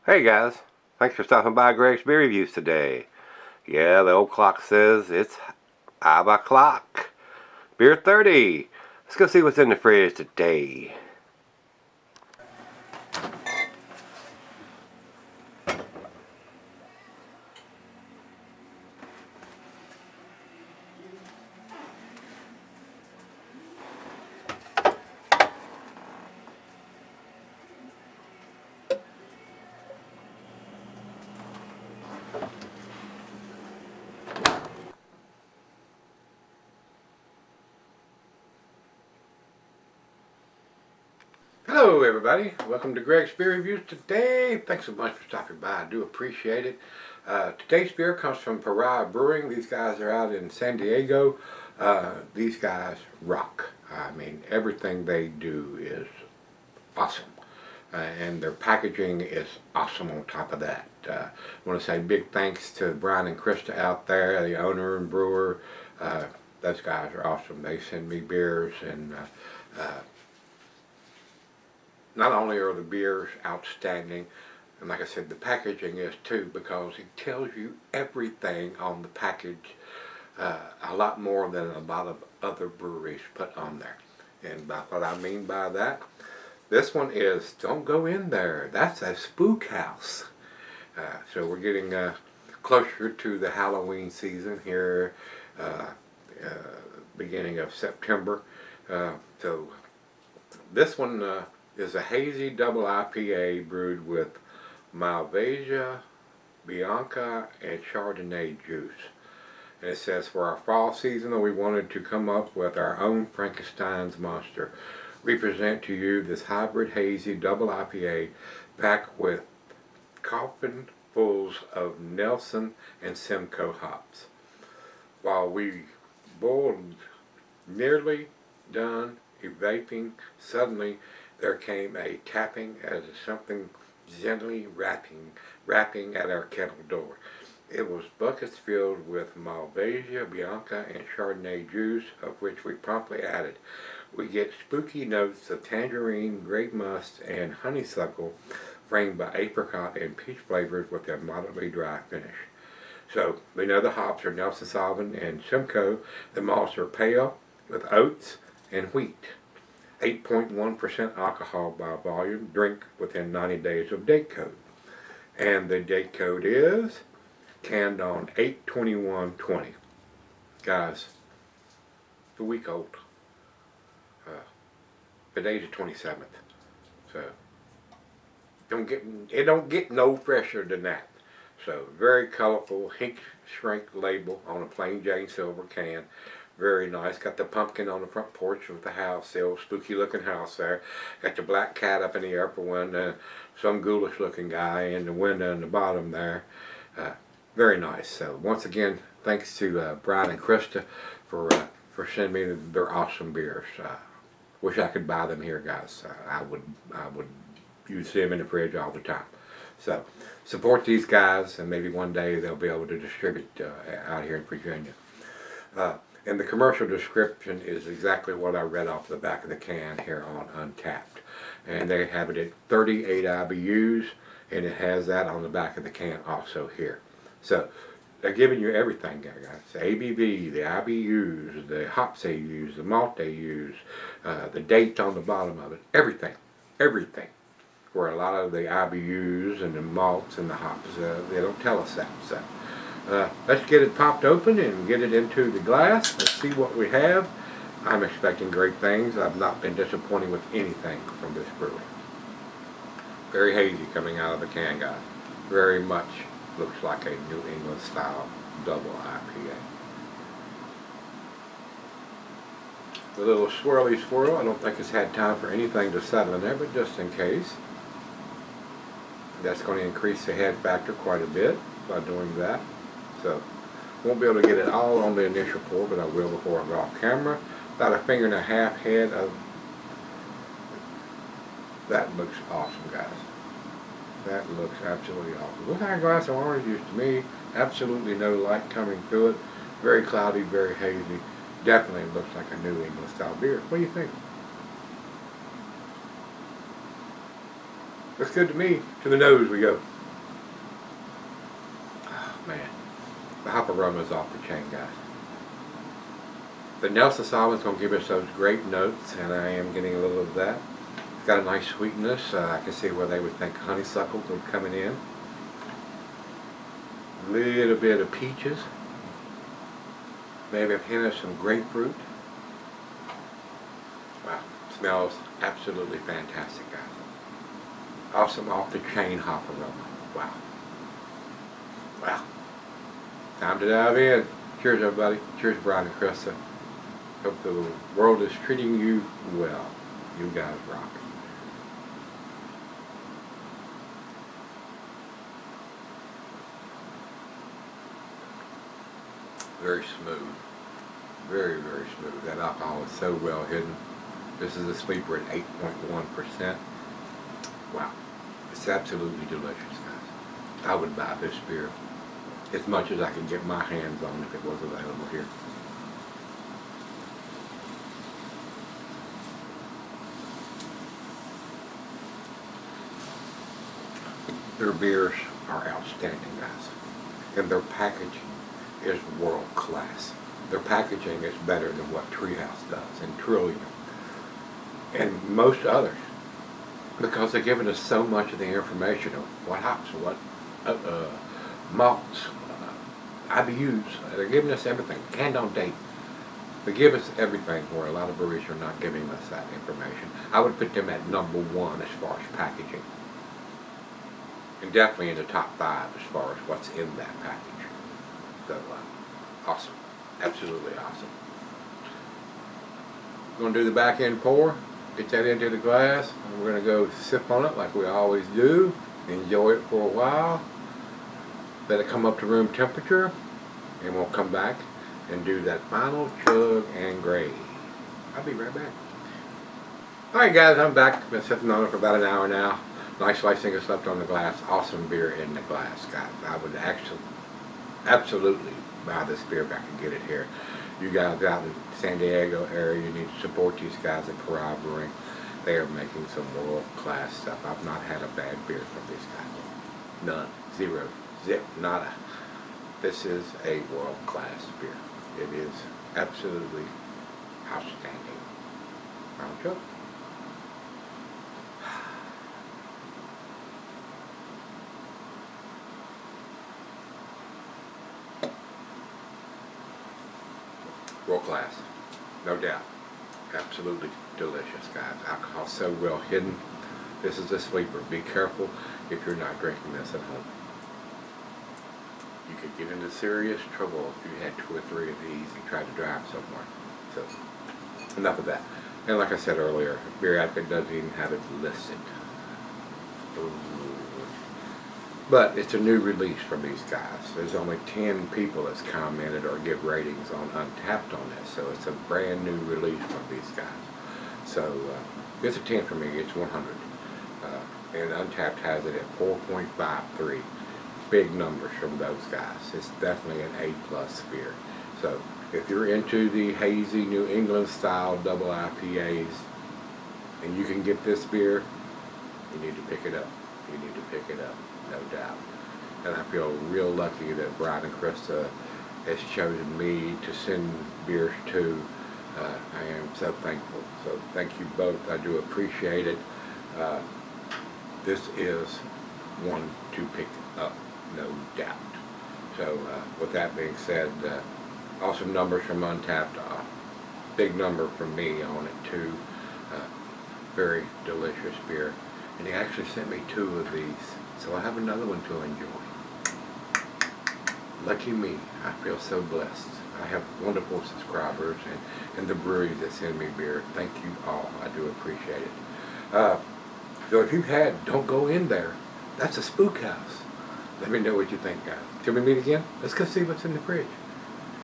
Hey guys, thanks for stopping by Gregsbeerreviews today. Yeah, the old clock says it's 5 o'clock. Beer 30. Let's go see what's in the fridge today. Hello everybody, welcome to Gregsbeerreviews today. Thanks so much for stopping by, I do appreciate it. Today's beer comes from Pariah Brewing. These guys are out in San Diego. These guys rock. I mean, everything they do is awesome. And their packaging is awesome on top of that. I want to say big thanks to Brian and Krista out there, the owner and brewer. Those guys are awesome. They send me beers, and not only are the beers outstanding, and like I said, the packaging is too, because it tells you everything on the package, a lot more than a lot of other breweries put on there. And by what I mean by that, this one is, don't go in there, that's a spook house. So we're getting closer to the Halloween season here, beginning of September. So this one is a hazy double IPA brewed with Malvasia, Bianca, and Chardonnay juice. And it says, for our fall season, we wanted to come up with our own Frankenstein's monster. We present to you this hybrid hazy double IPA packed with coffinfuls of Nelson and Simcoe hops. While we boiled, nearly done evaping, suddenly there came a tapping as of something gently rapping at our kettle door. It was buckets filled with Malvasia, Bianca, and Chardonnay juice, of which we promptly added. We get spooky notes of tangerine, grape must, and honeysuckle, framed by apricot and peach flavors with a moderately dry finish. So we know the hops are Nelson Sauvin and Simcoe. The malts are pale with oats and wheat. 8.1% alcohol by volume. Drink within 90 days of date code. And the date code is canned on 8/21/20. Guys, the week old. Today's the 27th. So it don't get no fresher than that. So very colorful Hink Shrink label on a plain Jane silver can. Very nice. Got the pumpkin on the front porch with the house, the old spooky looking house there. Got the black cat up in the upper window, some ghoulish looking guy in the window in the bottom there. Very nice. So once again, thanks to Brian and Krista for sending me their awesome beers. Wish I could buy them here, guys. I would use them in the fridge all the time. So support these guys, and maybe one day they'll be able to distribute out here in Virginia. And the commercial description is exactly what I read off the back of the can here on Untapped. And they have it at 38 IBUs, and it has that on the back of the can also here. So they're giving you everything, guys. The ABV, the IBUs, the hops they use, the malt they use, the date on the bottom of it, everything. Where a lot of the IBUs and the malts and the hops, they don't tell us that. So let's get it popped open and get it into the glass. Let's see what we have. I'm expecting great things. I've not been disappointed with anything from this brewery. Very hazy coming out of the can, guys. Very much looks like a New England style double IPA. The little swirly swirl, I don't think it's had time for anything to settle in there, but just in case. That's going to increase the head factor quite a bit by doing that. So, won't be able to get it all on the initial pour, but I will before I go off camera. About a finger and a half head of... That looks awesome, guys. That looks absolutely awesome. Looks like a glass of orange juice to me. Absolutely no light coming through it. Very cloudy, very hazy. Definitely looks like a New England style beer. What do you think? Looks good to me. To the nose we go. The hop aroma is off the chain, guys. The Nelson Solomon's going to give us those grape notes, and I am getting a little of that. It's got a nice sweetness. I can see where they would think honeysuckle would coming in. A little bit of peaches. Maybe a hint of some grapefruit. Wow, smells absolutely fantastic, guys. Awesome off the chain hop aroma. Wow. Wow. Time to dive in. Cheers, everybody. Cheers, Brian and Krista. Hope the world is treating you well. You guys rock. Very smooth. Very, very smooth. That alcohol is so well hidden. This is a sleeper at 8.1%. Wow. It's absolutely delicious, guys. I would buy this beer as much as I could get my hands on if it was available here. Their beers are outstanding, guys. And their packaging is world class. Their packaging is better than what Treehouse does and Trillium and most others, because they're giving us so much of the information of what hops, what malts, IBUs. They're giving us everything. Canned on date. They give us everything where a lot of breweries are not giving us that information. I would put them at #1 as far as packaging. And definitely in the top 5 as far as what's in that package. So, awesome. Absolutely awesome. Going to do the back end pour. Get that into the glass. And we're going to go sip on it like we always do. Enjoy it for a while. Let it come up to room temperature. And we'll come back and do that final chug and grade. I'll be right back. Alright guys, I'm back. I've been sipping on it for about an hour now. Nice light single left on the glass. Awesome beer in the glass, guys. I would actually absolutely buy this beer if I could get it here. You guys out in the San Diego area, you need to support these guys at Pariah Brewing. They are making some world-class stuff. I've not had a bad beer from these guys. None. Zero. Zip. Nada. This is a world-class beer. It is absolutely outstanding. Round chug. World class, no doubt. Absolutely delicious, guys. Alcohol so well hidden. This is a sleeper. Be careful if you're not drinking this at home. You could get into serious trouble if you had 2 or 3 of these and tried to drive somewhere. So, enough of that. And like I said earlier, Beer Advocate doesn't even have it listed. Ooh. But it's a new release from these guys. There's only 10 people that's commented or give ratings on Untapped on this, so it's a brand new release from these guys. So it's a 10 for me. It's 100, and Untapped has it at 4.53. Big numbers from those guys. It's definitely an A+ beer. So if you're into the hazy New England style double IPAs, and you can get this beer, you need to pick it up. You need to pick it up. No doubt. And I feel real lucky that Brian and Krista has chosen me to send beers to. I am so thankful. So thank you both. I do appreciate it. This is one to pick up, no doubt. So with that being said, awesome numbers from Untapped. Big number from me on it too. Very delicious beer. And he actually sent me 2 of these. So I have another one to enjoy. Lucky me. I feel so blessed. I have wonderful subscribers and the breweries that send me beer. Thank you all. I do appreciate it. So if you've had, don't go in there. That's a Spook house. Let me know what you think, guys. Till we meet again, let's go see what's in the fridge.